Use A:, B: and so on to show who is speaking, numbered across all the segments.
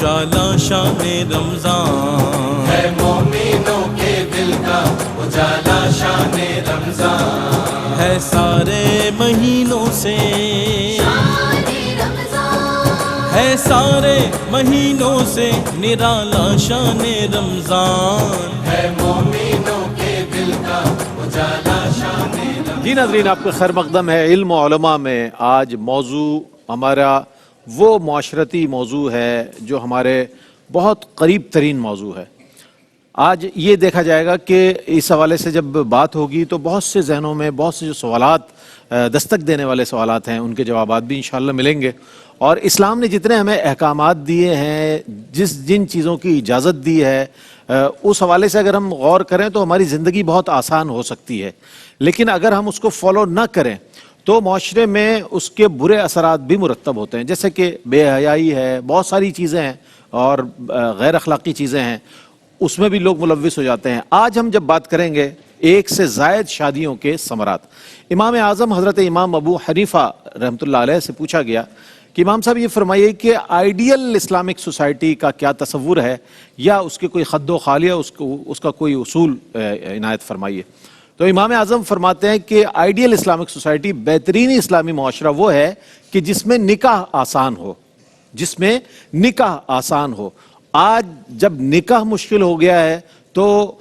A: اجالا شان رمضان
B: ہے مومنوں کے دل کا اجالا شان رمضان
A: ہے سارے مہینوں سے ہے سارے مہینوں سے نرالا شان رمضان
B: ہے مومنوں کے دل کا اجالا شان رمضان۔
C: جی ناظرین، آپ کا خیر مقدم ہے علم و علماء میں۔ آج موضوع ہمارا وہ معاشرتی موضوع ہے جو ہمارے بہت قریب ترین موضوع ہے۔ آج یہ دیکھا جائے گا کہ اس حوالے سے جب بات ہوگی تو بہت سے ذہنوں میں بہت سے جو سوالات دستک دینے والے سوالات ہیں ان کے جوابات بھی انشاءاللہ ملیں گے۔ اور اسلام نے جتنے ہمیں احکامات دیے ہیں، جن چیزوں کی اجازت دی ہے، اس حوالے سے اگر ہم غور کریں تو ہماری زندگی بہت آسان ہو سکتی ہے، لیکن اگر ہم اس کو فالو نہ کریں تو معاشرے میں اس کے برے اثرات بھی مرتب ہوتے ہیں، جیسے کہ بے حیائی ہے، بہت ساری چیزیں ہیں اور غیر اخلاقی چیزیں ہیں، اس میں بھی لوگ ملوث ہو جاتے ہیں۔ آج ہم جب بات کریں گے ایک سے زائد شادیوں کے ثمرات، امام اعظم حضرت امام ابو حنیفہ رحمۃ اللہ علیہ سے پوچھا گیا کہ امام صاحب یہ فرمائیے کہ آئیڈیل اسلامک سوسائٹی کا کیا تصور ہے، یا اس کے کوئی خد و خال یا اس کا کوئی اصول عنایت فرمائیے۔ تو امام اعظم فرماتے ہیں کہ آئیڈیل اسلامک سوسائٹی، بہترین اسلامی معاشرہ وہ ہے کہ جس میں نکاح آسان ہو، جس میں نکاح آسان ہو۔ آج جب نکاح مشکل ہو گیا ہے تو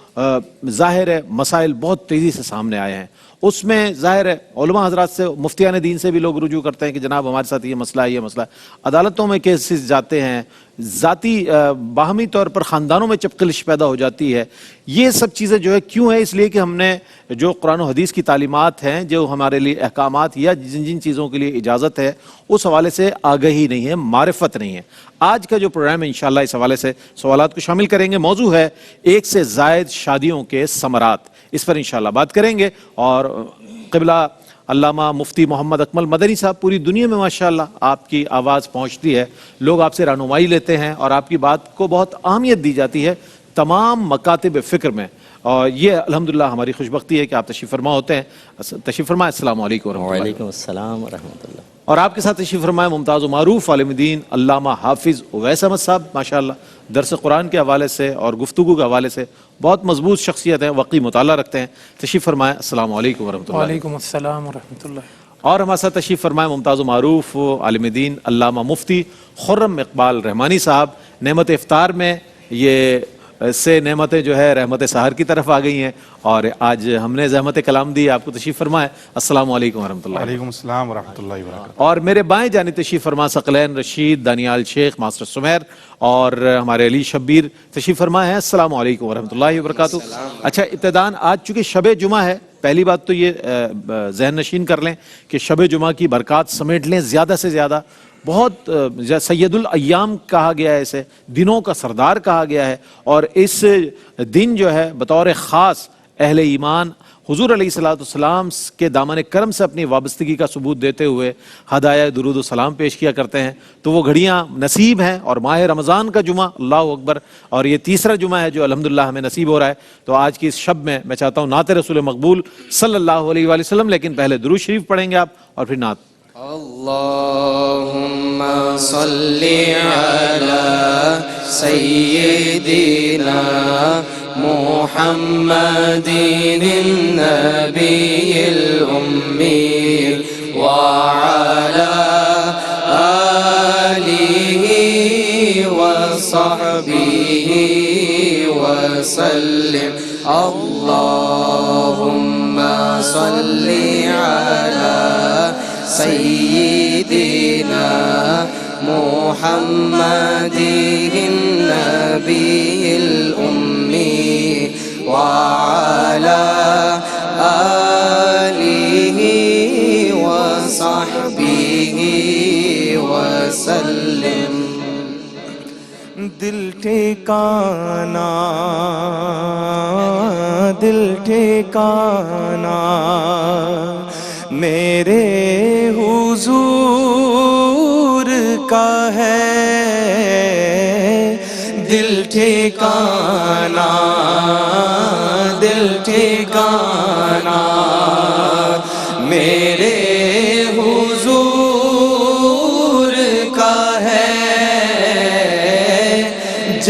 C: ظاہر ہے مسائل بہت تیزی سے سامنے آئے ہیں، اس میں ظاہر ہے علماء حضرات سے، مفتیان دین سے بھی لوگ رجوع کرتے ہیں کہ جناب ہمارے ساتھ یہ مسئلہ ہے، یہ مسئلہ ہے۔ عدالتوں میں کیسز جاتے ہیں، ذاتی باہمی طور پر خاندانوں میں چپقلش پیدا ہو جاتی ہے۔ یہ سب چیزیں جو ہے کیوں ہے؟ اس لیے کہ ہم نے جو قرآن و حدیث کی تعلیمات ہیں، جو ہمارے لیے احکامات یا جن چیزوں کے لیے اجازت ہے، اس حوالے سے آگہی نہیں ہے، معرفت نہیں ہے۔ آج کا جو پروگرام ہے انشاءاللہ اس حوالے سے سوالات کو شامل کریں گے۔ موضوع ہے ایک سے زائد شادیوں کے ثمرات، اس پر انشاءاللہ بات کریں گے۔ اور قبلہ علامہ مفتی محمد اکمل مدنی صاحب، پوری دنیا میں ماشاءاللہ آپ کی آواز پہنچتی ہے، لوگ آپ سے رہنمائی لیتے ہیں اور آپ کی بات کو بہت اہمیت دی جاتی ہے تمام مکاتب فکر میں، اور یہ الحمدللہ ہماری خوش بختی ہے کہ آپ تشریف فرما ہوتے ہیں۔ تشریف فرمائے۔ السلام علیکم ورحمۃ اللہ۔
D: وعلیکم السلام ورحمۃ اللہ۔
C: اور آپ کے ساتھ تشریف فرمائے ممتاز و معروف عالم دین علامہ حافظ اویس احمد صاحب، ماشاءاللہ درس قرآن کے حوالے سے اور گفتگو کے حوالے سے بہت مضبوط شخصیت ہیں، وقی مطالعہ رکھتے ہیں۔ تشریف فرمائے۔ السلام علیکم ورحمۃ اللہ۔
E: وعلیکم السلام ورحمۃ اللہ۔
C: اور ہمارے ساتھ تشریف فرمائے ممتاز و معروف عالم دین علامہ مفتی خرم اقبال رحمانی صاحب۔ نعمت افطار میں یہ سے نعمتیں جو ہے رحمت سحر کی طرف آ گئی ہیں، اور آج ہم نے زحمت کلام دی، آپ کو تشریف فرمائے۔ السلام علیکم ورحمۃ اللہ۔
F: وعلیکم السلام ورحمۃ اللہ وبرکاتہ۔
C: اور میرے بائیں جانب تشریف فرما ثقلین رشید دانیال شیخ ماسٹر سمیر اور ہمارے علی شبیر تشریف فرما ہے۔ السلام علیکم ورحمۃ اللہ وبرکاتہ۔ اچھا، ابتداً آج چونکہ شب جمعہ ہے، پہلی بات تو یہ ذہن نشین کر لیں کہ شب جمعہ کی برکات سمیٹ لیں زیادہ سے زیادہ۔ بہت سید الایام کہا گیا ہے، اسے دنوں کا سردار کہا گیا ہے، اور اس دن جو ہے بطور خاص اہل ایمان حضور علیہ السلام کے دامن کرم سے اپنی وابستگی کا ثبوت دیتے ہوئے ہدایہ درود و سلام پیش کیا کرتے ہیں۔ تو وہ گھڑیاں نصیب ہیں، اور ماہ رمضان کا جمعہ، اللہ اکبر، اور یہ تیسرا جمعہ ہے جو الحمدللہ ہمیں نصیب ہو رہا ہے۔ تو آج کی اس شب میں چاہتا ہوں نعت رسول مقبول صلی اللہ علیہ وآلہ وسلم، لیکن پہلے درود شریف پڑھیں گے آپ اور پھر نعت۔
B: اللہم صلی علی سیدنا محمد النبی الامی وعلی آلہ وصحبہ وسلم۔ اللہم صلی علی سیدنا محمد النبی الامی وعلی آلہ وصحبہ وسلم۔
A: دل ٹھکانا، دل ٹھکانا میرے حضور کا ہے، دل ٹھکانا، دل ٹھکانا میرے حضور کا ہے،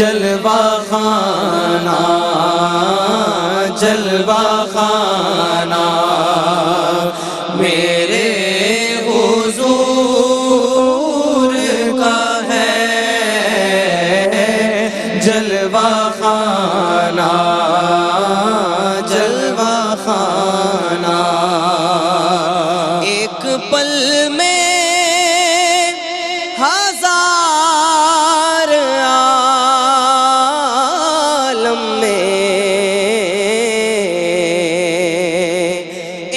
A: جلوہ خانہ جلوہ خانہ میرے حضور کا ہے جلوہ خانہ جلوہ خانہ ایک پل میں ہزار عالم میں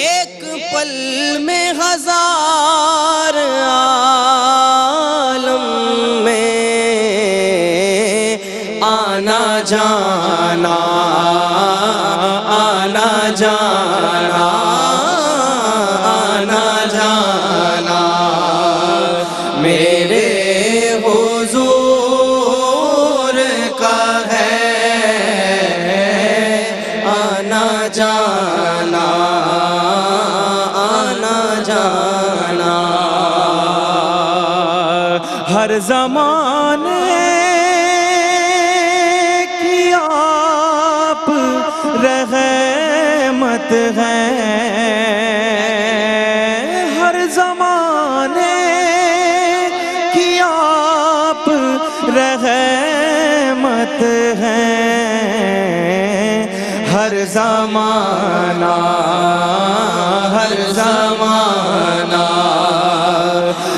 A: ایک پل میں ہزار عالم میں آنا جانا آنا جانا آنا جانا میرے حضور کا ہے آنا جانا آنا جانا ہر زمانے کی آپ رحمت ہے ہر زمانے کی آپ رحمت ہے ہر زمانہ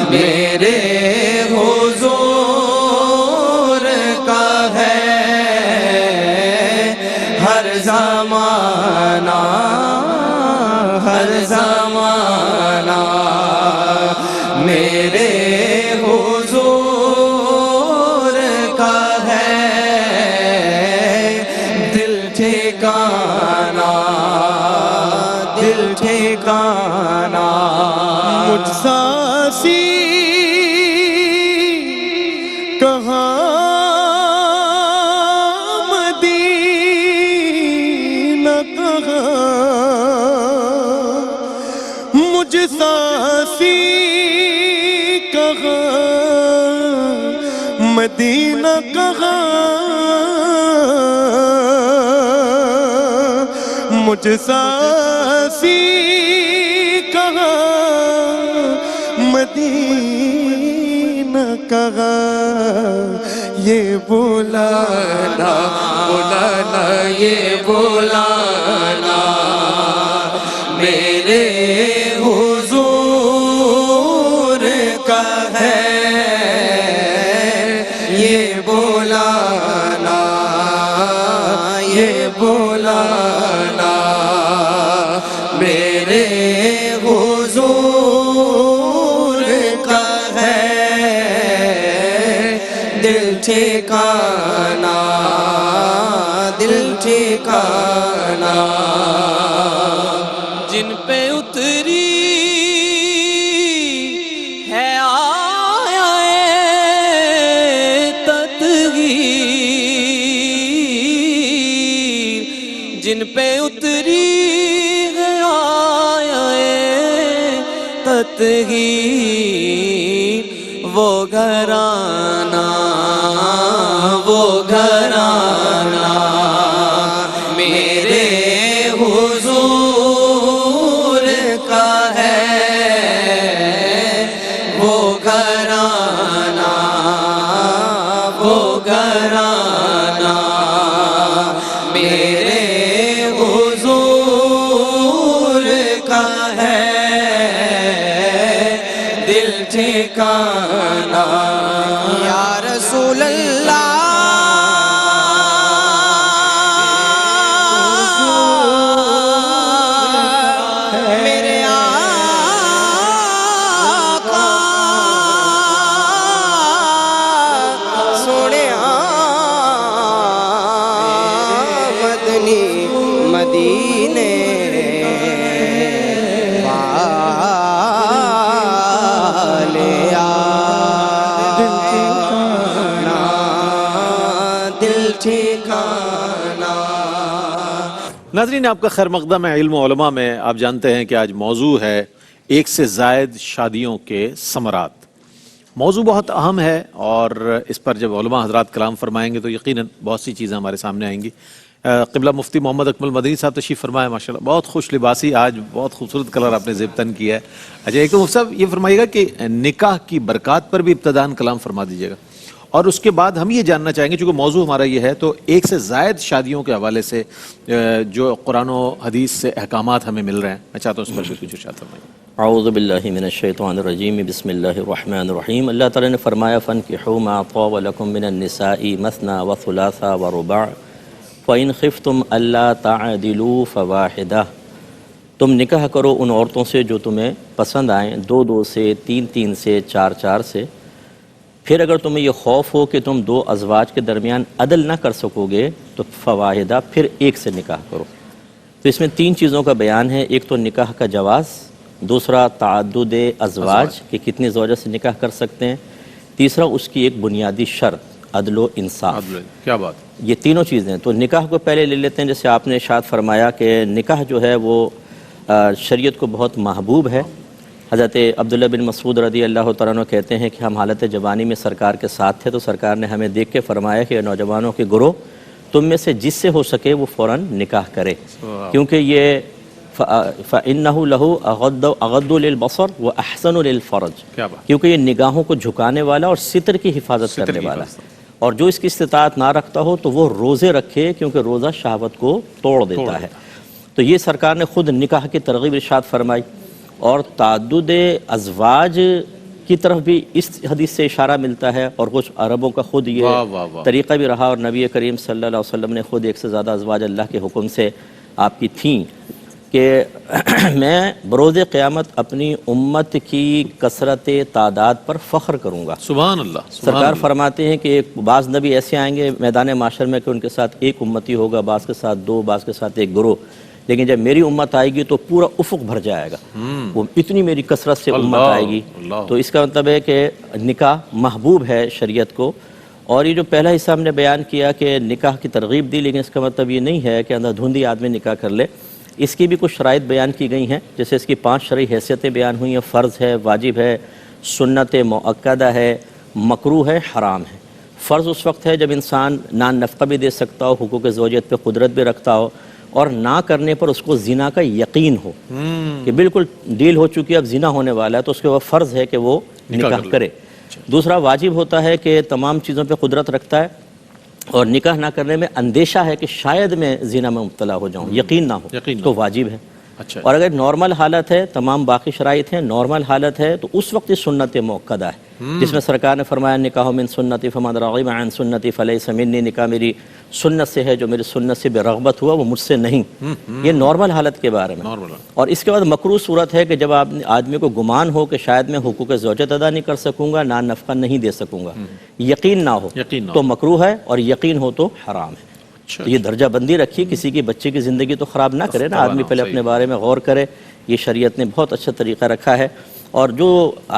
A: میرے حضور کا ہے ہر زمانہ میرے حضور کا ہے دل ٹھکانا مجھ ساسی کہاں مدینہ کہاں مجھ ساسی کہاں مدینہ کہاں مجھ ساسی کہاں مدینہ کہاں یہ بلانا یہ بلانا میرے حضور کا ہے یہ بلانا میرے حضور کا ہے دل ٹھکانا جن پہ اتری ہے آیا تطہیر جن پہ اتری ہے آیا تطہیر وہ گھرانہ میرے حضور کا ہے وہ گھرانہ میرے حضور کا ہے دل ٹھکانا یا رسول اللہ میرے آقا سونے مدنی مدینے
C: ناظرین آپ کا خیر مقدم ہے علم و علماء میں آپ جانتے ہیں کہ آج موضوع ہے ایک سے زائد شادیوں کے ثمرات موضوع بہت اہم ہے اور اس پر جب علماء حضرات کلام فرمائیں گے تو یقیناً بہت سی چیزیں ہمارے سامنے آئیں گی. قبلہ مفتی محمد اکمل مدنی صاحب تشریف فرمائے. ماشاءاللہ بہت خوش لباسی، آج بہت خوبصورت کلر آپ نے زیب تن کیا ہے. اچھا، ایک تو مفتی صاحب یہ فرمائیے گا کہ نکاح کی برکات پر بھی ابتداً کلام فرما دیجیے گا، اور اس کے بعد ہم یہ جاننا چاہیں گے چونکہ موضوع ہمارا یہ ہے تو ایک سے زائد شادیوں کے حوالے سے جو قرآن و حدیث سے احکامات ہمیں مل رہے ہیں، میں چاہتا ہوں اس پر بھی کچھ ارشاد فرمائیں.
D: اعوذ باللہ من الشیطان الرجیم، بسم اللہ الرحمن الرحیم. اللہ تعالیٰ نے فرمایا فَانْكِحُوا مَا طَابَ لَكُم مِّنَ النِّسَاءِ مَثْنَىٰ وَثُلَاثَ وَرُبَاعَ فَإِنْ خِفْتُمْ أَلَّا تَعْدِلُوا فَوَاحِدَةً. تم نکاح کرو ان عورتوں سے جو تمہیں پسند آئیں، 2 سے، 3 سے، 4 سے. پھر اگر تمہیں یہ خوف ہو کہ تم 2 ازواج کے درمیان عدل نہ کر سکو گے تو فواحدہ، پھر ایک سے نکاح کرو. تو اس میں 3 چیزوں کا بیان ہے. ایک تو نکاح کا جواز، دوسرا تعدد ازواج کہ کتنی زوجہ سے نکاح کر سکتے ہیں، تیسرا اس کی ایک بنیادی شرط عدل و انصاف.
C: کیا بات.
D: یہ تینوں چیزیں. تو نکاح کو پہلے لے لیتے ہیں. جیسے آپ نے ارشاد فرمایا کہ نکاح جو ہے وہ شریعت کو بہت محبوب ہے. حضرت عبداللہ بن مسعود رضی اللہ تعالیٰ عنہ کہتے ہیں کہ ہم حالت جوانی میں سرکار کے ساتھ تھے تو سرکار نے ہمیں دیکھ کے فرمایا کہ نوجوانوں کے گروہ تم میں سے جس سے ہو سکے وہ فوراً نکاح کرے، کیونکہ یہ فَإِنَّهُ لَهُ أَغَضُّ لِلْبَصَرِ وَأَحْسَنُ لِلْفَرْجِ، کیونکہ یہ نگاہوں کو جھکانے والا اور ستر کی حفاظت کرنے والا. اور جو اس کی استطاعت نہ رکھتا ہو تو وہ روزے رکھے، کیونکہ روزہ شہوت کو توڑ دیتا ہے. تو یہ سرکار نے خود نکاح کی ترغیب ارشاد فرمائی. اور تعدد ازواج کی طرف بھی اس حدیث سے اشارہ ملتا ہے، اور کچھ عربوں کا خود یہ طریقہ بھی رہا، اور نبی کریم صلی اللہ علیہ وسلم نے خود 1 سے زیادہ ازواج اللہ کے حکم سے آپ کی تھیں کہ میں بروز قیامت اپنی امت کی کثرت تعداد پر فخر کروں گا.
C: سبحان اللہ.
D: سرکار فرماتے ہیں کہ بعض نبی ایسے آئیں گے میدان معاشر میں کہ ان کے ساتھ ایک امتی ہوگا، بعض کے ساتھ 2، بعض کے ساتھ ایک گروہ، لیکن جب میری امت آئے گی تو پورا افق بھر جائے گا. وہ اتنی میری کثرت سے امت آئے گی. تو اس کا مطلب ہے کہ نکاح محبوب ہے شریعت کو. اور یہ جو پہلا حصہ ہم نے بیان کیا کہ نکاح کی ترغیب دی، لیکن اس کا مطلب یہ نہیں ہے کہ اندھا دھندی آدمی نکاح کر لے. اس کی بھی کچھ شرائط بیان کی گئی ہیں. جیسے اس کی 5 شرعی حیثیتیں بیان ہوئی ہیں. فرض ہے، واجب ہے، سنت مؤکدہ ہے، مکروہ ہے، حرام ہے. فرض اس وقت ہے جب انسان نان نفقہ بھی دے سکتا ہو، حقوق زوجیت پہ قدرت بھی رکھتا ہو، اور نہ کرنے پر اس کو زنا کا یقین ہو کہ بالکل ڈیل ہو چکی ہے، اب زنا ہونے والا ہے، تو اس کے بعد فرض ہے کہ وہ نکاح کرے. دوسرا واجب ہوتا ہے کہ تمام چیزوں پہ قدرت رکھتا ہے اور نکاح نہ کرنے میں اندیشہ ہے کہ شاید میں زنا میں مبتلا ہو جاؤں، یقین نہ ہو تو واجب ہے. اور اگر نارمل حالت ہے، تمام باقی شرائط ہیں، نارمل حالت ہے، تو اس وقت یہ سنت مؤکدہ ہے، جس میں سرکار نے فرمایا نکاح من سنتی فمن رغب عن سنتی فلیس منی. نکاح میری سنت سے ہے، جو میری سنت سے بے رغبت ہوا وہ مجھ سے نہیں. یہ نارمل حالت کے بارے میں. اور اس کے بعد مکروہ صورت ہے کہ جب آدمی کو گمان ہو کہ شاید میں حقوق زوجت ادا نہیں کر سکوں گا، نان نفقہ نہیں دے سکوں گا، یقین نہ ہو تو مکروہ ہے، اور یقین ہو تو حرام ہے. تو یہ درجہ بندی رکھی، کسی کی بچے کی زندگی تو خراب نہ کرے نا، آدمی پہلے اپنے بارے میں غور کرے. یہ شریعت نے بہت اچھا طریقہ رکھا ہے. اور جو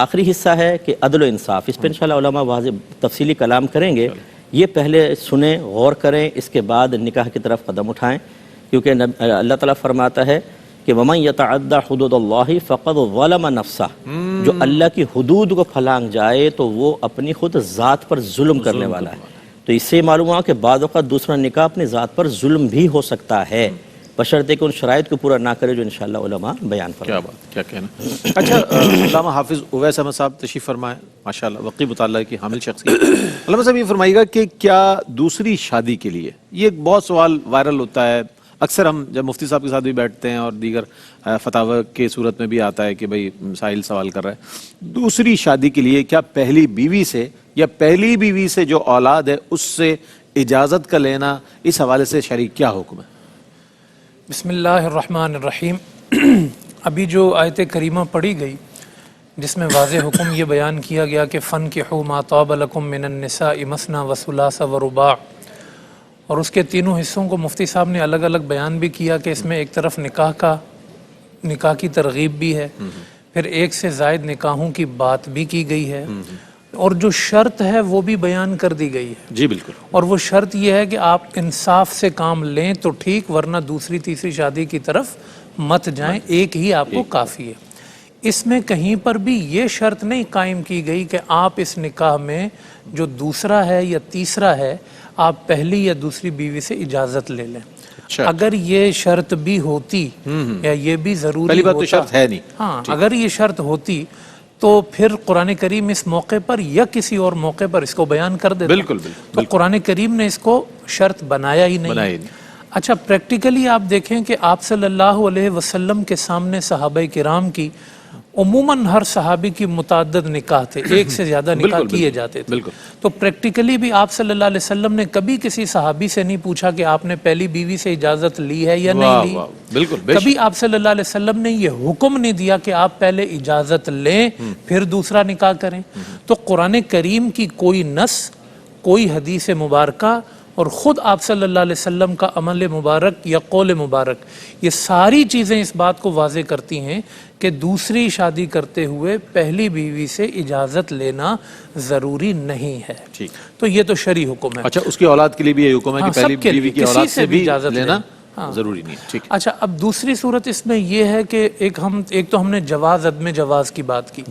D: آخری حصہ ہے کہ عدل و انصاف، اس پہ انشاءاللہ علماء واضح تفصیلی کلام کریں گے. یہ پہلے سنیں، غور کریں، اس کے بعد نکاح کی طرف قدم اٹھائیں. کیونکہ اللہ تعالیٰ فرماتا ہے کہ وَمَن يَتَعَدَّ حُدُودَ اللَّهِ فَقَدْ ظَلَمَ نَفْسَهُ، جو اللہ کی حدود کو پھلانگ جائے تو وہ اپنی خود ذات پر ظلم کرنے والا ہے. تو اس سے معلوم ہوا کہ بعض اوقات دوسرا نکاح اپنی ذات پر ظلم بھی ہو سکتا ہے، بشرطے کہ ان شرائط کو پورا نہ کرے جو انشاءاللہ علماء بیان فرمائیں.
C: کیا بات، کیا کہنا. اچھا، علامہ حافظ اویس احمد صاحب تشریف فرمائیں، ماشاءاللہ وقی مطالعہ کی حامل شخصیت. علامہ صاحب یہ فرمائیے گا کہ کیا دوسری شادی کے لیے، یہ ایک بہت سوال وائرل ہوتا ہے اکثر، ہم جب مفتی صاحب کے ساتھ بھی بیٹھتے ہیں اور دیگر فتاوی کی صورت میں بھی آتا ہے کہ بھئی سائل سوال کر رہا ہے، دوسری شادی کے لیے کیا پہلی بیوی سے یا پہلی بیوی سے جو اولاد ہے اس سے اجازت کا لینا، اس حوالے سے شرعی کیا حکم ہے؟
E: بسم اللہ الرحمن الرحیم. ابھی جو آیت کریمہ پڑھی گئی جس میں واضح حکم یہ بیان کیا گیا کہ فَانْكِحُوا مَا طَابَ لَكُم مِّنَ النِّسَاءِ مَثْنَىٰ وَثُلَاثَ وَرُبَاعَ، اور اس کے تینوں حصوں کو مفتی صاحب نے الگ الگ بیان بھی کیا کہ اس میں ایک طرف نکاح کی ترغیب بھی ہے، پھر 1 سے زائد نکاحوں کی بات بھی کی گئی ہے، اور جو شرط ہے وہ بھی بیان کر دی گئی ہے.
C: جی بالکل.
E: اور وہ شرط یہ ہے کہ آپ انصاف سے کام لیں تو ٹھیک، ورنہ دوسری تیسری شادی کی طرف مت جائیں، ایک ہی آپ کو کافی ہے. اس میں کہیں پر بھی یہ شرط نہیں قائم کی گئی کہ آپ اس نکاح میں جو دوسرا ہے یا تیسرا ہے آپ پہلی یا دوسری بیوی سے اجازت لے لیں. اگر یہ شرط بھی ہوتی یا یہ بھی ضروری
C: پہلی بات تو
E: ہوتا،
C: شرط ہے نہیں.
E: ہاں اگر یہ شرط ہوتی تو پھر قرآن کریم اس موقع پر یا کسی اور موقع پر اس کو بیان کر دیتا.
C: بالکل
E: تو قرآن کریم نے اس کو شرط بنایا ہی نہیں. اچھا پریکٹیکلی آپ دیکھیں کہ آپ صلی اللہ علیہ وسلم کے سامنے صحابہ کرام کی عموماً ہر صحابی کی متعدد نکاح تھے، ایک سے زیادہ نکاح کیے جاتے تھے. تو پریکٹیکلی بھی آپ صلی اللہ علیہ وسلم نے کبھی کسی صحابی سے نہیں پوچھا کہ آپ نے پہلی بیوی سے اجازت لی ہے یا نہیں لی.
C: بالکل
E: کبھی آپ صلی اللہ علیہ وسلم نے یہ حکم نہیں دیا کہ آپ پہلے اجازت لیں پھر دوسرا نکاح کریں. تو قرآن کریم کی کوئی نص، کوئی حدیث مبارکہ اور خود آپ صلی اللہ علیہ وسلم کا عمل مبارک یا قول مبارک، یہ ساری چیزیں اس بات کو واضح کرتی ہیں کہ دوسری شادی کرتے ہوئے پہلی بیوی سے اجازت لینا ضروری نہیں ہے. تو یہ تو شرعی حکم ہے.
C: اچھا اس کی اولاد کے لیے بھی یہ حکم ہے کہ پہلی بیوی کی اولاد سے بھی اجازت لینا ضروری نہیں ہے.
E: اچھا اب دوسری صورت اس میں یہ ہے کہ ایک تو ہم نے جواز عدم جواز کی بات کی.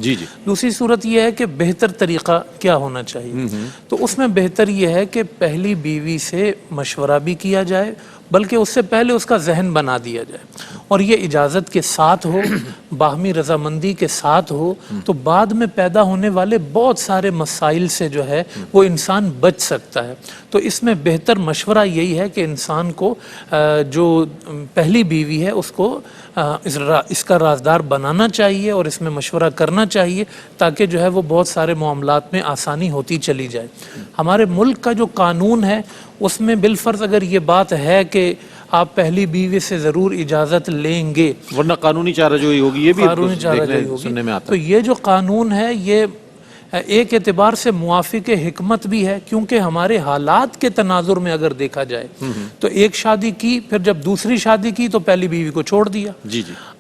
E: دوسری صورت یہ ہے کہ بہتر طریقہ کیا ہونا چاہیے. تو اس میں بہتر یہ ہے کہ پہلی بیوی سے مشورہ بھی کیا جائے، بلکہ اس سے پہلے اس کا ذہن بنا دیا جائے اور یہ اجازت کے ساتھ ہو، باہمی رضامندی کے ساتھ ہو، تو بعد میں پیدا ہونے والے بہت سارے مسائل سے جو ہے وہ انسان بچ سکتا ہے. تو اس میں بہتر مشورہ یہی ہے کہ انسان کو جو پہلی بیوی ہے اس کو اس کا رازدار بنانا چاہیے اور اس میں مشورہ کرنا چاہیے تاکہ جو ہے وہ بہت سارے معاملات میں آسانی ہوتی چلی جائے. ہمارے ملک کا جو قانون ہے اس میں بالفرض اگر یہ بات ہے کہ آپ پہلی بیوی سے ضرور اجازت لیں گے،
C: ورنہ قانونی چارہ ہوگی، یہ بھی
E: قانونی چارہ
C: سننے میں آتا ہے.
E: تو یہ جو قانون ہے یہ ایک اعتبار سے موافق حکمت بھی ہے، کیونکہ ہمارے حالات کے تناظر میں اگر دیکھا جائے تو ایک شادی کی، پھر جب دوسری شادی کی تو پہلی بیوی کو چھوڑ دیا.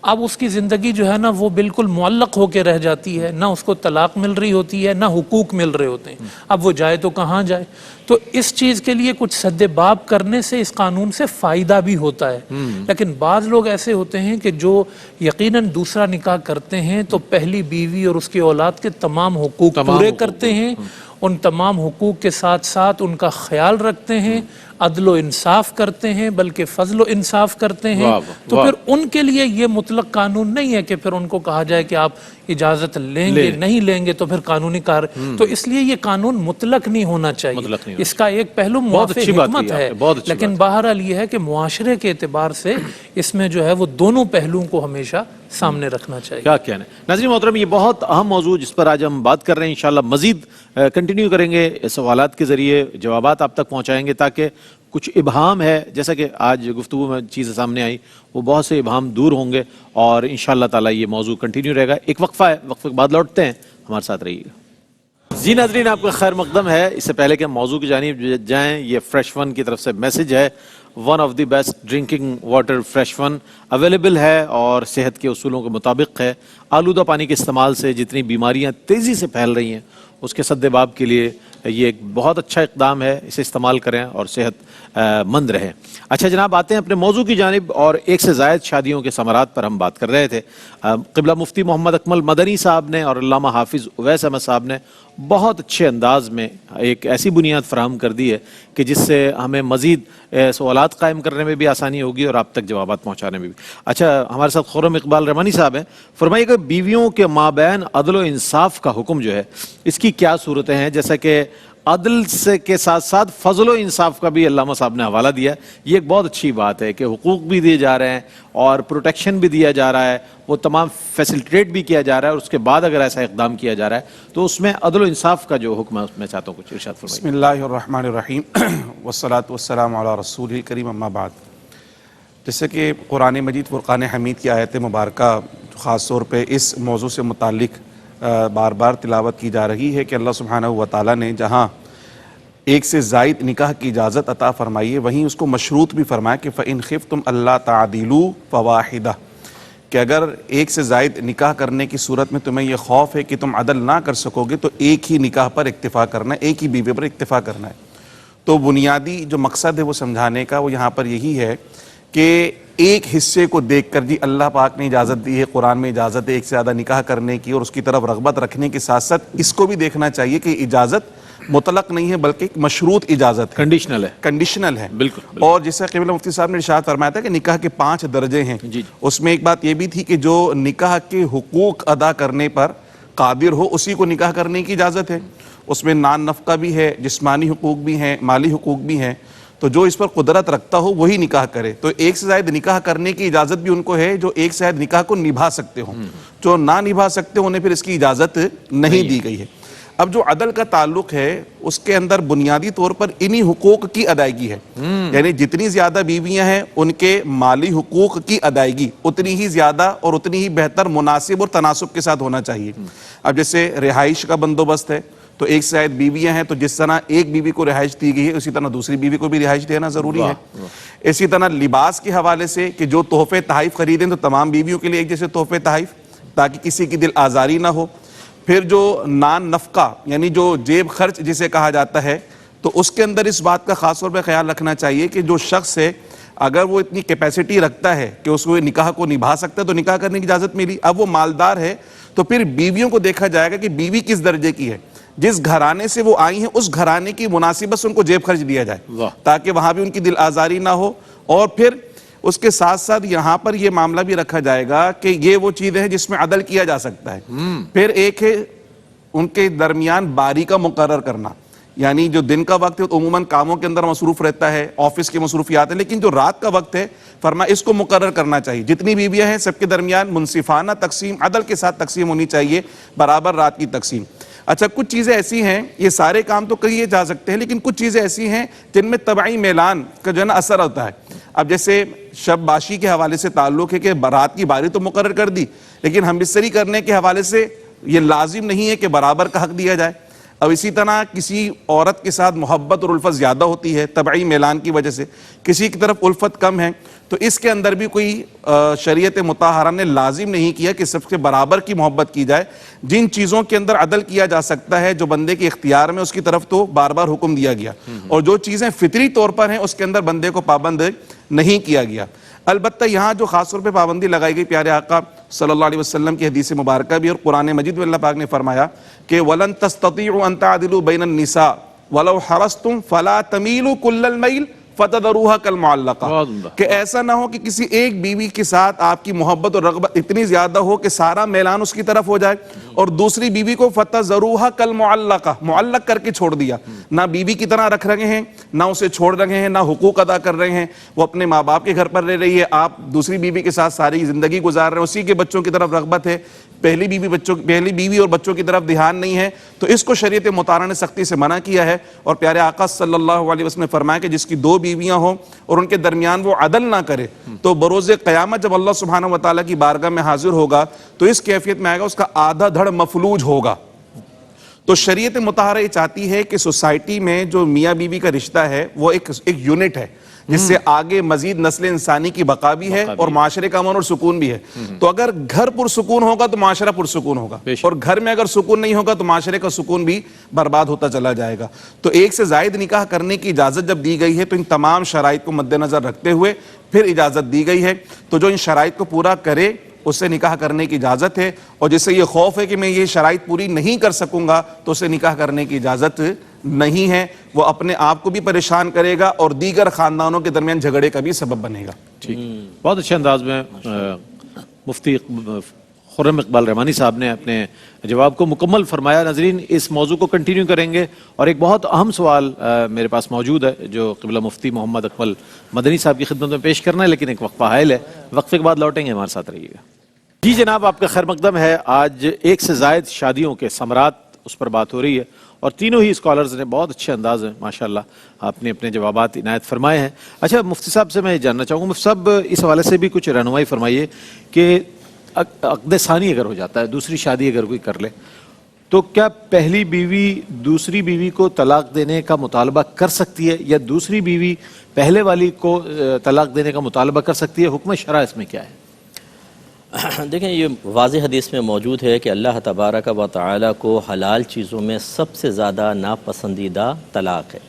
E: اب اس کی زندگی جو ہے نا وہ بالکل معلق ہو کے رہ جاتی ہے، نہ اس کو طلاق مل رہی ہوتی ہے نہ حقوق مل رہے ہوتے ہیں. اب وہ جائے تو کہاں جائے؟ تو اس چیز کے لیے کچھ سد باب کرنے سے اس قانون سے فائدہ بھی ہوتا ہے. لیکن بعض لوگ ایسے ہوتے ہیں کہ جو یقیناً دوسرا نکاح کرتے ہیں تو پہلی بیوی اور اس کی اولاد کے تمام حقوق پورے کرتے ہیں، ان تمام حقوق کے ساتھ ساتھ ان کا خیال رکھتے ہیں، عدل و انصاف کرتے ہیں، بلکہ فضل و انصاف کرتے ہیں. تو پھر ان کے لیے یہ مطلق قانون نہیں ہے کہ پھر ان کو کہا جائے کہ آپ اجازت لیں گے، نہیں لیں گے تو پھر قانونی کار. تو اس لیے یہ قانون مطلق نہیں ہونا چاہیے. اس کا ایک پہلو موافق حکمت ہے، لیکن بہرحال یہ ہے کہ معاشرے کے اعتبار سے اس میں جو ہے وہ دونوں پہلوؤں کو ہمیشہ سامنے رکھنا چاہیے.
C: کیا کہنا ہے ناظرین محترم، یہ بہت اہم موضوع جس پر آج ہم بات کر رہے ہیں. انشاءاللہ مزید کنٹینیو کریں گے، سوالات کے ذریعے جوابات آپ تک پہنچائیں گے تاکہ کچھ ابہام ہے، جیسا کہ آج گفتگو میں چیزیں سامنے آئی، وہ بہت سے ابہام دور ہوں گے اور انشاءاللہ تعالی یہ موضوع کنٹینیو رہے گا. ایک وقفہ ہے، وقفے کے بعد لوٹتے ہیں، ہمارے ساتھ رہیے گا. جی ناظرین، آپ کا خیر مقدم ہے. اس سے پہلے کہ موضوع کی جانب جائیں، یہ فریش ون کی طرف سے میسج ہے. One of the best drinking water fresh one available ہے اور صحت کے اصولوں کے مطابق ہے. آلودہ پانی کے استعمال سے جتنی بیماریاں تیزی سے پھیل رہی ہیں اس کے سد باب کے لیے یہ ایک بہت اچھا اقدام ہے. اسے استعمال کریں اور صحت مند رہیں. اچھا جناب، آتے ہیں اپنے موضوع کی جانب. اور ایک سے زائد شادیوں کے ثمرات پر ہم بات کر رہے تھے. قبلہ مفتی محمد اکمل مدنی صاحب نے اور علامہ حافظ اویس احمد صاحب نے بہت اچھے انداز میں ایک ایسی بنیاد فراہم کر دی ہے کہ جس سے ہمیں مزید سوالات قائم کرنے میں بھی آسانی ہوگی اور آپ تک جوابات پہنچانے میں بھی. اچھا، ہمارے ساتھ خرم اقبال رحمانی صاحب ہیں. فرمائیے کہ بیویوں کے مابین عدل و انصاف کا حکم جو ہے اس کی کیا صورتیں ہیں؟ جیسا کہ عدل سے کے ساتھ ساتھ فضل و انصاف کا بھی علامہ صاحب نے حوالہ دیا ہے. یہ ایک بہت اچھی بات ہے کہ حقوق بھی دیے جا رہے ہیں اور پروٹیکشن بھی دیا جا رہا ہے، وہ تمام فیسلٹیٹ بھی کیا جا رہا ہے، اور اس کے بعد اگر ایسا اقدام کیا جا رہا ہے تو اس میں عدل و انصاف کا جو حکم ہے اس میں چاہتا ہوں کچھ ارشاد فرمائیے.
F: بسم اللہ الرحمن الرحیم والصلاة والسلام علی رسول الکریم، اما بعد. جیسے کہ قرآن مجید فرقان حمید کی آیت مبارکہ خاص طور پہ اس موضوع سے متعلق بار بار تلاوت کی جا رہی ہے کہ اللہ سبحانہ و تعالیٰ نے جہاں ایک سے زائد نکاح کی اجازت عطا فرمائی ہے، وہیں اس کو مشروط بھی فرمایا کہ فَإِنْ خِفْتُمْ أَلَّا تَعْدِلُوا فَوَاحِدَةً، کہ اگر ایک سے زائد نکاح کرنے کی صورت میں تمہیں یہ خوف ہے کہ تم عدل نہ کر سکو گے تو ایک ہی نکاح پر اکتفا کرنا ہے، ایک ہی بیوی پر اکتفا کرنا ہے. تو بنیادی جو مقصد ہے وہ سمجھانے کا وہ یہاں پر یہی ہے کہ ایک حصے کو دیکھ کر جی اللہ پاک نے اجازت دی ہے، قرآن میں اجازت ہے ایک سے زیادہ نکاح کرنے کی اور اس کی طرف رغبت رکھنے کے ساتھ ساتھ اس کو بھی دیکھنا چاہیے کہ اجازت مطلق نہیں ہے بلکہ ایک مشروط اجازت ہے،
C: کنڈیشنل ہے،
F: کنڈیشنل ہے۔
C: بالکل۔
F: اور جیسے قبلہ مفتی صاحب نے ارشاد فرمایا تھا کہ نکاح کے 5 درجے ہیں،
C: جی۔
F: اس میں ایک بات یہ بھی تھی کہ جو نکاح کے حقوق ادا کرنے پر قادر ہو اسی کو نکاح کرنے کی اجازت ہے، اس میں نان نفقہ بھی ہے، جسمانی حقوق بھی ہیں، مالی حقوق بھی ہیں، تو جو اس پر قدرت رکھتا ہو وہی نکاح کرے۔ تو ایک سے زائد نکاح کرنے کی اجازت بھی ان کو ہے جو ایک سے زائد نکاح کو نبھا سکتے ہوں، جو نہ نبھا سکتے انہیں پھر اس کی اجازت نہیں دی گئی ہے۔ اب جو عدل کا تعلق ہے اس کے اندر بنیادی طور پر انہی حقوق کی ادائیگی ہے، یعنی جتنی زیادہ بیویاں ہیں ان کے مالی حقوق کی ادائیگی اتنی ہی زیادہ اور اتنی ہی بہتر، مناسب اور تناسب کے ساتھ ہونا چاہیے۔ اب جیسے رہائش کا بندوبست ہے تو ایک سے زائد بیویاں ہیں تو جس طرح ایک بیوی کو رہائش دی گئی ہے اسی طرح دوسری بیوی کو بھی رہائش دینا ضروری ہے۔ اسی طرح لباس کے حوالے سے کہ جو تحفے تحائف خریدیں تو تمام بیویوں کے لیے ایک جیسے تحفے تحائف تاکہ کسی کی دل آزاری نہ ہو۔ پھر جو نان نفقہ یعنی جو جیب خرچ جسے کہا جاتا ہے تو اس کے اندر اس بات کا خاص طور پہ خیال رکھنا چاہیے کہ جو شخص ہے اگر وہ اتنی کیپیسٹی رکھتا ہے کہ اس کو نکاح کو نبھا سکتا ہے تو نکاح کرنے کی اجازت ملی۔ اب وہ مالدار ہے تو پھر بیویوں کو دیکھا جائے گا کہ بیوی کس درجے کی ہے، جس گھرانے سے وہ آئی ہیں اس گھرانے کی مناسبت سے ان کو جیب خرچ دیا جائے تاکہ وہاں بھی ان کی دل آزاری نہ ہو۔ اور پھر اس کے ساتھ ساتھ یہاں پر یہ معاملہ بھی رکھا جائے گا کہ یہ وہ چیزیں ہیں جس میں عدل کیا جا سکتا ہے۔ پھر ایک ہے ان کے درمیان باری کا مقرر کرنا، یعنی جو دن کا وقت ہے عموماً کاموں کے اندر مصروف رہتا ہے، آفس کی مصروفیات ہیں، لیکن جو رات کا وقت ہے فرمایا اس کو مقرر کرنا چاہیے۔ جتنی بیویاں ہیں سب کے درمیان منصفانہ تقسیم، عدل کے ساتھ تقسیم ہونی چاہیے، برابر رات کی تقسیم۔ اچھا کچھ چیزیں ایسی ہیں، یہ سارے کام تو کیے جا سکتے ہیں لیکن کچھ چیزیں ایسی ہیں جن میں طبعی میلان کا جو ہے نا اثر ہوتا ہے۔ اب جیسے شب باشی کے حوالے سے تعلق ہے کہ رات کی باری تو مقرر کر دی لیکن ہم بستری کرنے کے حوالے سے یہ لازم نہیں ہے کہ برابر کا حق دیا جائے۔ اب اسی طرح کسی عورت کے ساتھ محبت اور الفت زیادہ ہوتی ہے طبعی میلان کی وجہ سے، کسی کی طرف الفت کم ہے، تو اس کے اندر بھی کوئی شریعت مطہرہ نے لازم نہیں کیا کہ سب سے برابر کی محبت کی جائے۔ جن چیزوں کے اندر عدل کیا جا سکتا ہے جو بندے کے اختیار میں، اس کی طرف تو بار بار حکم دیا گیا، اور جو چیزیں فطری طور پر ہیں اس کے اندر بندے کو پابند نہیں کیا گیا۔ البتہ یہاں جو خاص طور پہ پابندی لگائی گئی پیارے آقا صلی اللہ علیہ وسلم کی حدیث مبارکہ بھی اور قرآن مجید میں اللہ پاک نے فرمایا کہ وَلَن تَسْتَطِيعُوا أَن تَعْدِلُوا بَيْنَ النِّسَاءِ وَلَوْ حَرَصْتُمْ فَلَا تَمِيلُوا كُلَّ الْمَيْلِ فَتَذَرُوهَا كَالْمُعَلَّقَةِ کہ ایسا نہ ہو کہ کسی ایک بیوی کے ساتھ آپ کی محبت اور رغبت اتنی زیادہ ہو کہ سارا میلان اس کی طرف ہو جائے اور دوسری بیوی کو فَتَذَرُوهَا كَالْمُعَلَّقَةِ معلق کر کے چھوڑ دیا، نہ بیوی کی طرح رکھ رہے ہیں نہ اسے چھوڑ رہے ہیں، نہ حقوق ادا کر رہے ہیں، وہ اپنے ماں باپ کے گھر پر رہ رہی ہے، آپ دوسری بیوی کے ساتھ ساری زندگی گزار رہے ہیں، اسی کے بچوں کی طرف رغبت ہے، پہلی بیوی اور بچوں کی طرف دھیان نہیں ہے، تو اس کو شریعت مطہرہ نے سختی سے منع کیا ہے۔ اور پیارے آقا صلی اللہ علیہ وسلم نے فرمایا کہ جس کی 2 بیویاں ہوں اور ان کے درمیان وہ عدل نہ کرے تو بروز قیامت جب اللہ سبحانہ وتعالیٰ کی بارگاہ میں حاضر ہوگا تو اس کیفیت میں آئے گا، اس کا آدھا دھڑ مفلوج ہوگا۔ تو شریعت مطہرہ یہ چاہتی ہے کہ سوسائٹی میں جو میاں بیوی کا رشتہ ہے وہ ایک یونٹ ہے جس سے آگے مزید نسل انسانی کی بقا بھی ہے اور معاشرے کا امن اور سکون بھی ہے۔ تو اگر گھر پرسکون ہوگا تو معاشرہ پرسکون ہوگا، اور گھر میں اگر سکون نہیں ہوگا تو معاشرے کا سکون بھی برباد ہوتا چلا جائے گا۔ تو ایک سے زائد نکاح کرنے کی اجازت جب دی گئی ہے تو ان تمام شرائط کو مد نظر رکھتے ہوئے پھر اجازت دی گئی ہے، تو جو ان شرائط کو پورا کرے اس سے نکاح کرنے کی اجازت ہے، اور جس سے یہ خوف ہے کہ میں یہ شرائط پوری نہیں کر سکوں گا تو اسے نکاح کرنے کی اجازت نہیں ہے، وہ اپنے آپ کو بھی پریشان کرے گا اور دیگر خاندانوں کے درمیان جھگڑے کا بھی سبب بنے گا۔
C: ٹھیک، بہت اچھے انداز میں مفتی خرم اقبال رحمانی صاحب نے اپنے جواب کو مکمل فرمایا۔ ناظرین اس موضوع کو کنٹینیو کریں گے اور ایک بہت اہم سوال میرے پاس موجود ہے جو قبلہ مفتی محمد اکمل مدنی صاحب کی خدمت میں پیش کرنا ہے، لیکن ایک وقفہ حائل ہے، وقفے کے بعد لوٹیں گے، ہمارے ساتھ رہیے گا۔ جی جناب، آپ کا خیر مقدم ہے۔ آج ایک سے زائد شادیوں کے ثمرات اس پر بات ہو رہی ہے اور تینوں ہی اسکالرز نے بہت اچھے انداز ہیں ماشاءاللہ آپ نے اپنے جوابات عنایت فرمائے ہیں۔ اچھا مفتی صاحب سے میں یہ جاننا چاہوں گا، مفتی صاحب اس حوالے سے بھی کچھ رہنمائی فرمائیے کہ عقد ثانی اگر ہو جاتا ہے، دوسری شادی اگر کوئی کر لے تو کیا پہلی بیوی دوسری بیوی کو طلاق دینے کا مطالبہ کر سکتی ہے یا دوسری بیوی پہلے والی کو طلاق دینے کا مطالبہ کر سکتی ہے؟ حکم شرع اس میں کیا ہے؟
D: دیکھیں یہ واضح حدیث میں موجود ہے کہ اللہ تبارک و تعالیٰ کو حلال چیزوں میں سب سے زیادہ ناپسندیدہ طلاق ہے،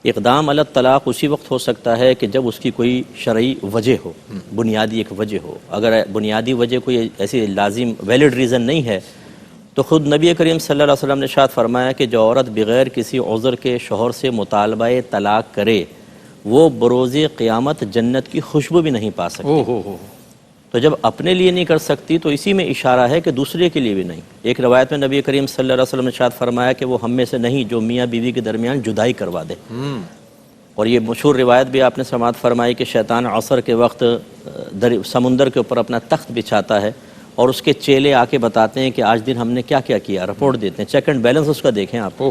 D: اقدام علی الطلاق اسی وقت ہو سکتا ہے کہ جب اس کی کوئی شرعی وجہ ہو، بنیادی ایک وجہ ہو. اگر بنیادی وجہ کوئی ایسی لازم ویلڈ ریزن نہیں ہے تو خود نبی کریم صلی اللہ علیہ وسلم نے ارشاد فرمایا کہ جو عورت بغیر کسی عذر کے شوہر سے مطالبہ طلاق کرے وہ بروز قیامت جنت کی خوشبو بھی نہیں پا سکتی. تو جب اپنے لیے نہیں کر سکتی تو اسی میں اشارہ ہے کہ دوسرے کے لیے بھی نہیں. ایک روایت میں نبی کریم صلی اللہ علیہ وسلم نے ارشاد فرمایا کہ وہ ہم میں سے نہیں جو میاں بیوی کے درمیان جدائی کروا دے. اور یہ مشہور روایت بھی آپ نے سماعت فرمائی کہ شیطان عصر کے وقت سمندر کے اوپر اپنا تخت بچھاتا ہے اور اس کے چیلے آ کے بتاتے ہیں کہ آج دن ہم نے کیا کیا کیا، رپورٹ دیتے ہیں، چیک اینڈ بیلنس اس کا دیکھیں آپ.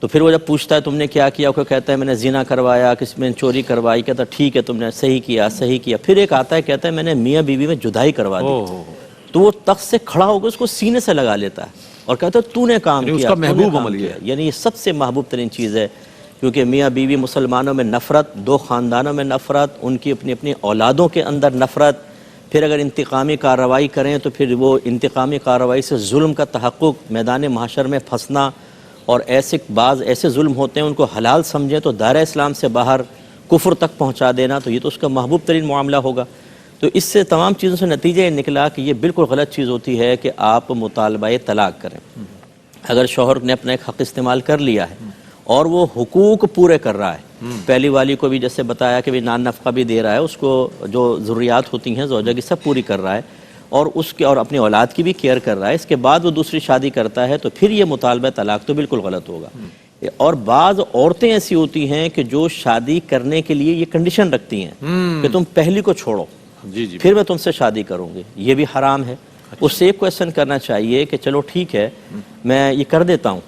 D: تو پھر وہ جب پوچھتا ہے تم نے کیا کیا، وہ کہتا ہے میں نے زنا کروایا، کس میں چوری کروائی، کہتا ہے ٹھیک ہے تم نے صحیح کیا. پھر ایک آتا ہے کہتا ہے میں نے میاں بیوی میں جدائی کروا دی. تو وہ تخت سے کھڑا ہو کے اس کو سینے سے لگا لیتا ہے اور کہتا ہے تو نے کام کیا،
C: اس کا محبوب عمل ہے.
D: یعنی یہ سب سے محبوب ترین چیز ہے، کیونکہ میاں بیوی مسلمانوں میں نفرت، دو خاندانوں میں نفرت، ان کی اپنی اپنی اولادوں کے اندر نفرت. پھر اگر انتقامی کارروائی کریں تو پھر وہ انتقامی کارروائی سے ظلم کا تحقق، میدان محشر میں پھنسنا، اور بعض ایسے ظلم ہوتے ہیں ان کو حلال سمجھیں تو دائرہ اسلام سے باہر کفر تک پہنچا دینا، تو یہ تو اس کا محبوب ترین معاملہ ہوگا. تو اس سے تمام چیزوں سے نتیجہ یہ نکلا کہ یہ بالکل غلط چیز ہوتی ہے کہ آپ مطالبہ طلاق کریں. اگر شوہر نے اپنا ایک حق استعمال کر لیا ہے اور وہ حقوق پورے کر رہا ہے، پہلی والی کو بھی جیسے بتایا کہ نان نفقہ بھی دے رہا ہے، اس کو جو ضروریات ہوتی ہیں زوجہ کی سب پوری کر رہا ہے، اور اس کے اور اپنی اولاد کی بھی کیئر کر رہا ہے، اس کے بعد وہ دوسری شادی کرتا ہے تو پھر یہ مطالبہ طلاق تو بالکل غلط ہوگا. اور بعض عورتیں ایسی ہوتی ہیں کہ جو شادی کرنے کے لیے یہ کنڈیشن رکھتی ہیں کہ تم پہلی کو چھوڑو پھر میں تم سے شادی کروں گی، یہ بھی حرام ہے. اس سے ایک کویسچن کرنا چاہیے کہ چلو ٹھیک ہے میں یہ کر دیتا ہوں،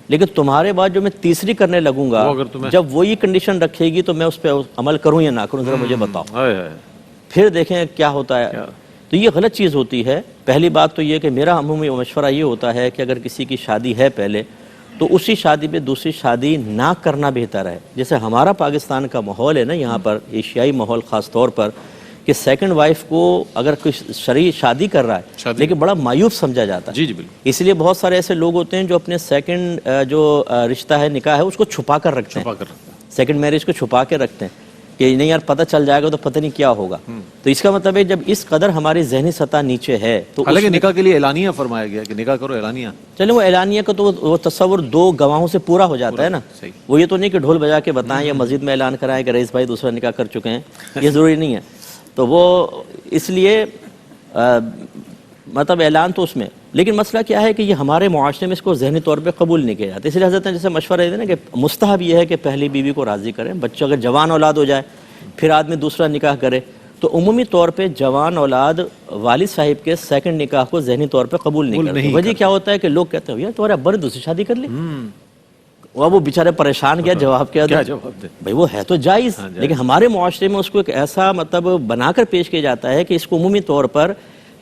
D: لیکن تمہارے بعد جو میں تیسری کرنے لگوں گا جب وہ یہ کنڈیشن رکھے گی تو میں اس پہ عمل کروں یا نہ کروں، ذرا مجھے بتاؤ، پھر دیکھیں کیا ہوتا ہے. تو یہ غلط چیز ہوتی ہے. پہلی بات تو یہ کہ میرا عمومی مشورہ یہ ہوتا ہے کہ اگر کسی کی شادی ہے پہلے تو اسی شادی پہ دوسری شادی نہ کرنا بہتر ہے. جیسے ہمارا پاکستان کا ماحول ہے نا یہاں پر، ایشیائی ماحول خاص طور پر، کہ سیکنڈ وائف کو اگر کوئی شرعی شادی کر رہا ہے لیکن بڑا مایوب سمجھا جاتا ہے. اس لیے بہت سارے ایسے لوگ ہوتے ہیں جو اپنے سیکنڈ جو رشتہ ہے، نکاح ہے، اس کو چھپا کر رکھتے ہیں، سیکنڈ میرج کو چھپا کے رکھتے ہیں کہ نہیں یار پتہ چل جائے گا تو پتہ نہیں کیا ہوگا. تو اس کا مطلب ہے جب اس قدر ہماری ذہنی سطح نیچے ہے تو
C: حالانکہ نکاح کے لیے اعلانیہ فرمایا گیا کہ نکاح کرو، اعلانیہ. چلیں
D: وہ اعلانیہ کا تو وہ تصور دو گواہوں سے پورا ہو جاتا ہے نا. وہ یہ تو نہیں کہ ڈھول بجا کے بتائیں یا مسجد میں اعلان کرائیں کہ رئیس بھائی دوسرا نکاح کر چکے ہیں، یہ ضروری نہیں ہے. تو وہ اس لیے مطلب اعلان تو اس میں، لیکن مسئلہ کیا ہے کہ یہ ہمارے معاشرے میں اس کو ذہنی طور پہ قبول نہیں کیا جاتا. اس لیے حضرت نے جیسے مشورہ دیتے نا کہ مستحب یہ ہے کہ پہلی بیوی کو راضی کریں. بچوں اگر جوان اولاد ہو جائے پھر آدمی دوسرا نکاح کرے تو عمومی طور پہ جوان اولاد والد صاحب کے سیکنڈ نکاح کو ذہنی طور پہ قبول نہیں کرتے. وجہ کیا ہوتا ہے کہ لوگ کہتے ہیں یار تمہارے ابا نے دوسری شادی کر لی، وہ بیچارے پریشان کیا جواب کیا بھائی وہ ہے تو جائز، لیکن ہمارے معاشرے میں اس کو ایک ایسا مطلب بنا کر پیش کیا جاتا ہے کہ اس کو عمومی طور پر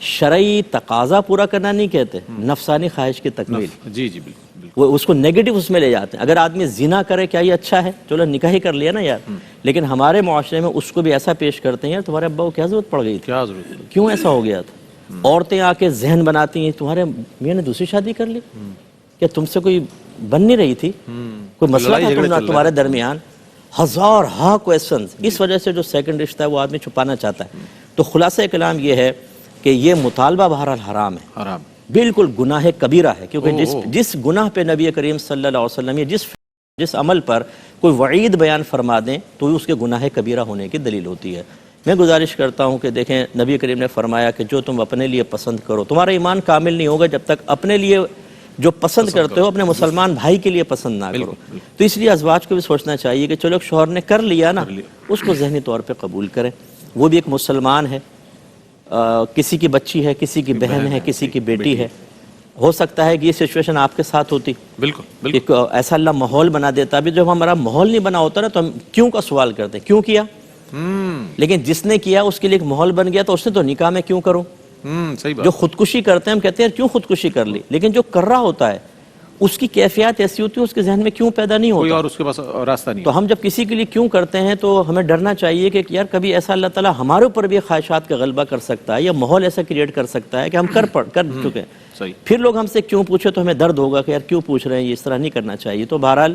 D: شرعی تقاضا پورا کرنا نہیں کہتے، نفسانی خواہش کی تکمیل.
C: جی جی بالکل.
D: وہ اس کو نیگیٹو اس میں لے جاتے ہیں. اگر آدمی زنا کرے کیا یہ اچھا ہے؟ چلو نکاح ہی کر لیا نا یار. لیکن ہمارے معاشرے میں اس کو بھی ایسا پیش کرتے ہیں یار تمہارے ابا کو کیا ضرورت پڑ گئی تھی، کیوں ایسا ہو گیا تھا. عورتیں آ کے ذہن بناتی ہیں تمہارے میاں نے دوسری شادی کر لی، کیا تم سے کوئی بن نہیں رہی تھی، کوئی مسئلہ تھا تمہارے درمیان؟ ہزار ہاں کویسچنز. اس وجہ سے جو سیکنڈ رشتہ ہے وہ آدمی چھپانا چاہتا ہے. تو خلاصہ کلام یہ ہے کہ یہ مطالبہ بہرحال حرام ہے، حرام بالکل گناہ کبیرہ ہے. کیونکہ جس گناہ پہ نبی کریم صلی اللہ علیہ وسلم جس عمل پر کوئی وعید بیان فرما دیں تو اس کے گناہ کبیرہ ہونے کی دلیل ہوتی ہے. میں گزارش کرتا ہوں کہ دیکھیں نبی کریم نے فرمایا کہ جو تم اپنے لیے پسند کرو، تمہارا ایمان کامل نہیں ہوگا جب تک اپنے لیے جو پسند کرتے ہو اپنے مسلمان بھائی کے لیے پسند نہ کرو. تو اس لیے ازواج کو بھی سوچنا چاہیے کہ چلو شوہر نے کر لیا نا، اس کو ذہنی طور پہ قبول کریں. وہ بھی ایک مسلمان ہے، کسی کی بچی ہے، کسی کی بہن ہے، کسی کی بیٹی ہے. ہو سکتا ہے کہ یہ سچویشن آپ کے ساتھ ہوتی، بالکل ایسا اللہ ماحول بنا دیتا. ابھی جب ہمارا ماحول نہیں بنا ہوتا نا تو ہم کیوں کا سوال کرتے ہیں، کیوں کیا. لیکن جس نے کیا اس کے لیے ایک ماحول بن گیا تو اس نے تو نکاح میں کیوں کروں. جو خودکشی کرتے ہیں ہم کہتے ہیں کیوں خودکشی کر لی، لیکن جو کر رہا ہوتا ہے اس کی کیفیات ایسی ہوتی ہے اس کے ذہن میں کیوں پیدا نہیں ہوتا،
C: اور اس کے پاس راستہ نہیں.
D: تو ہم جب کسی کے لیے کیوں کرتے ہیں تو ہمیں ڈرنا چاہیے کہ یار کبھی ایسا اللہ تعالیٰ ہمارے اوپر بھی خواہشات کا غلبہ کر سکتا ہے یا ماحول ایسا کریٹ کر سکتا ہے کہ ہم کر چکے ہیں. پھر لوگ ہم سے کیوں پوچھے تو ہمیں درد ہوگا کہ یار کیوں پوچھ رہے ہیں، یہ اس طرح نہیں کرنا چاہیے. تو بہرحال